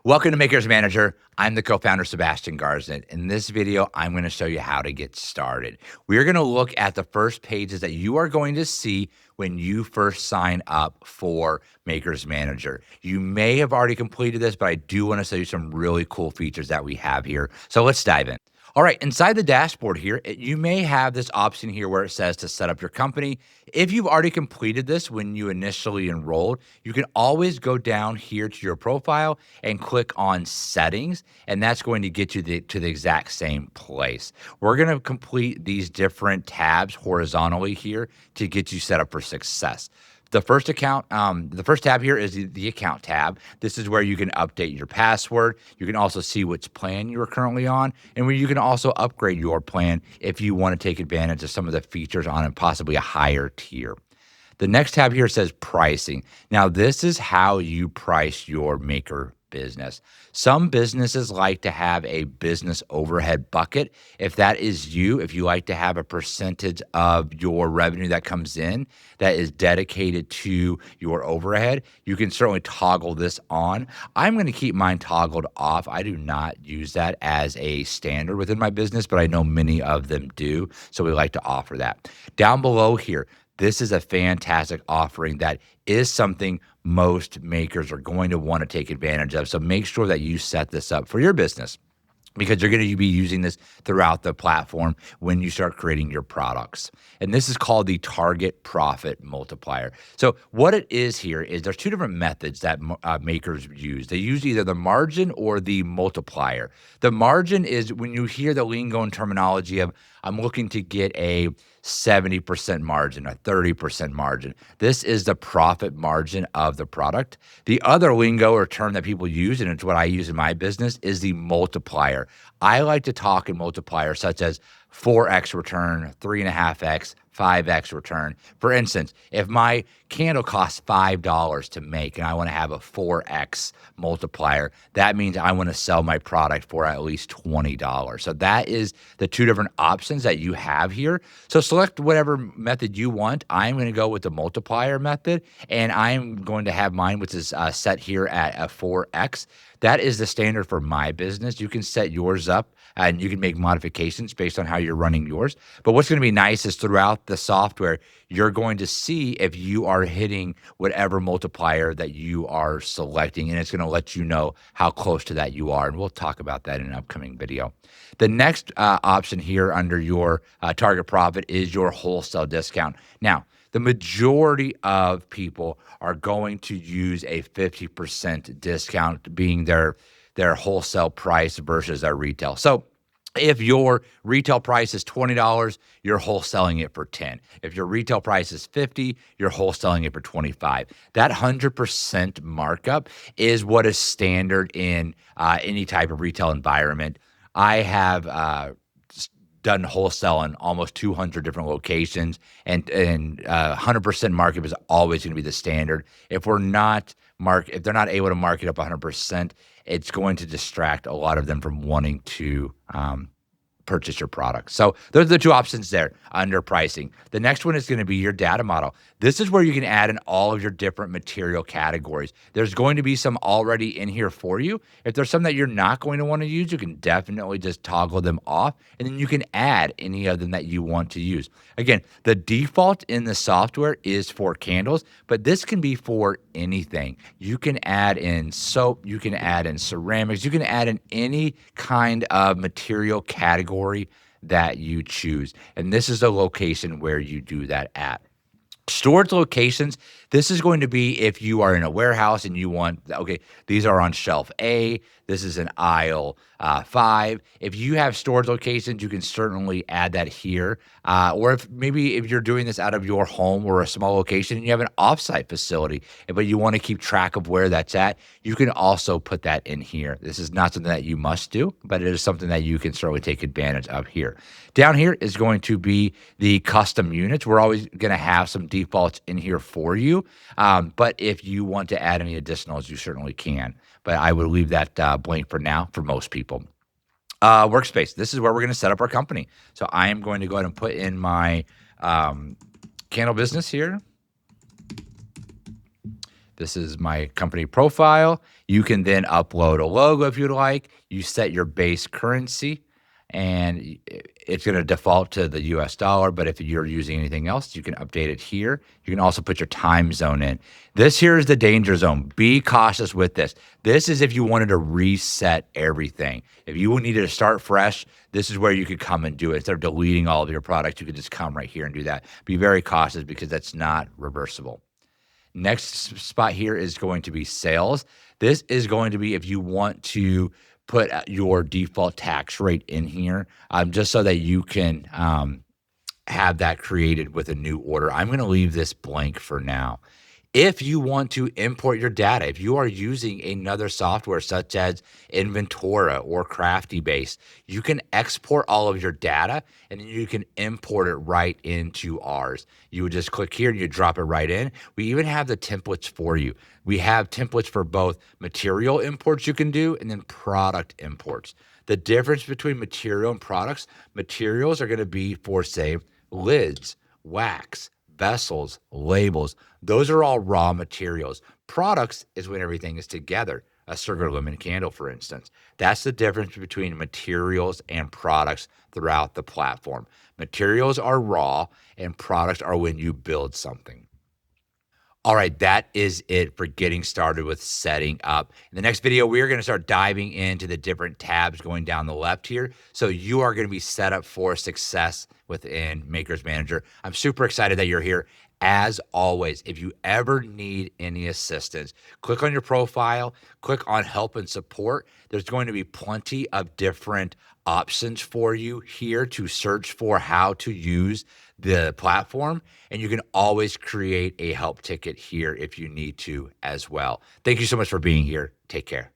Welcome to Maker's Manager. I'm the co-founder, Sabastian Garsnett. In this video, I'm going to show you how to get started. We're going to look at the first pages that you are going to see when you first sign up for Maker's Manager. You may have already completed this, but I do want to show you some really cool features that we have here. So let's dive in. All right, inside the dashboard here, you may have this option here where it says to set up your company. If you've already completed this when you initially enrolled, you can always go down here to your profile and click on settings, and that's going to get you to the exact same place. We're going to complete these different tabs horizontally here to get you set up for success. The first tab here is the account tab. This is where you can update your password. You can also see which plan you're currently on, and where you can also upgrade your plan if you want to take advantage of some of the features on it, possibly a higher tier. The next tab here says pricing. Now, this is how you price your Maker business. Some businesses like to have a business overhead bucket. If that is you, if you like to have a percentage of your revenue that comes in that is dedicated to your overhead, you can certainly toggle this on. I'm going to keep mine toggled off. I do not use that as a standard within my business, but I know many of them do, so we like to offer that. Down below here, this is a fantastic offering that is something most makers are going to want to take advantage of. So make sure that you set this up for your business, because you're going to be using this throughout the platform when you start creating your products. And this is called the target profit multiplier. So what it is here is there's two different methods that makers use. They use either the margin or the multiplier. The margin is when you hear the lingo and terminology of, I'm looking to get a 70% margin, a 30% margin. This is the profit margin of the product. The other lingo or term that people use, and it's what I use in my business, is the multiplier. I like to talk in multipliers such as 4x return, 3.5x, 5x return. For instance, if my candle costs $5 to make and I want to have a 4x multiplier, that means I want to sell my product for at least $20. So that is the two different options that you have here. So select whatever method you want. I'm going to go with the multiplier method, and I'm going to have mine, which is set here at a 4x. That is the standard for my business. You can set yours up and you can make modifications based on how you're running yours. But what's going to be nice is throughout the software, you're going to see if you are hitting whatever multiplier that you are selecting, and it's going to let you know how close to that you are. And we'll talk about that in an upcoming video. The next option here under your target profit is your wholesale discount. Now, the majority of people are going to use a 50% discount being their wholesale price versus their retail. So if your retail price is $20, you're wholesaling it for $10. If your retail price is $50, you're wholesaling it for $25. That 100% markup is what is standard in any type of retail environment. I have done wholesale in almost 200 different locations, and 100% markup is always going to be the standard. If they're not able to mark it up 100%, it's going to distract a lot of them from wanting to purchase your product. So those are the two options there under pricing. The next one is going to be your data model. This is where you can add in all of your different material categories. There's going to be some already in here for you. If there's some that you're not going to want to use, you can definitely just toggle them off, and then you can add any of them that you want to use. Again, the default in the software is for candles, but this can be for anything. You can add in soap, you can add in ceramics, you can add in any kind of material category that you choose. And this is the location where you do that at. Storage locations, this is going to be if you are in a warehouse and you want, okay, these are on shelf A, this is an aisle 5. If you have storage locations, you can certainly add that here. Or if you're doing this out of your home or a small location and you have an offsite facility, but you want to keep track of where that's at, you can also put that in here. This is not something that you must do, but it is something that you can certainly take advantage of here. Down here is going to be the custom units. We're always going to have some defaults in here for you. But if you want to add any additionals, you certainly can. But I would leave that blank for now for most people. Workspace. This is where we're going to set up our company. So I am going to go ahead and put in my candle business here. This is my company profile. You can then upload a logo if you'd like. You set your base currency, and it's going to default to the US dollar. But if you're using anything else, you can update it here. You can also put your time zone in. This here is the danger zone. Be cautious with this. This is if you wanted to reset everything. If you needed to start fresh, this is where you could come and do it. Instead of deleting all of your products, you could just come right here and do that. Be very cautious because that's not reversible. Next spot here is going to be sales. This is going to be if you want to put your default tax rate in here, just so that you can have that created with a new order. I'm going to leave this blank for now. If you want to import your data, if you are using another software such as Inventora or CraftyBase, you can export all of your data and then you can import it right into ours. You would just click here and you drop it right in. We even have the templates for you. We have templates for both material imports you can do and then product imports. The difference between material and products, materials are going to be for, say, lids, wax, vessels, labels. Those are all raw materials. Products is when everything is together. A circular lumen candle, for instance. That's the difference between materials and products throughout the platform. Materials are raw and products are when you build something. All right, that is it for getting started with setting up. In the next video, we're going to start diving into the different tabs going down the left here. So you are going to be set up for success within Maker's Manager. I'm super excited that you're here. As always, if you ever need any assistance, click on your profile, click on help and support. There's going to be plenty of different options for you here to search for how to use the platform. And you can always create a help ticket here if you need to as well. Thank you so much for being here. Take care.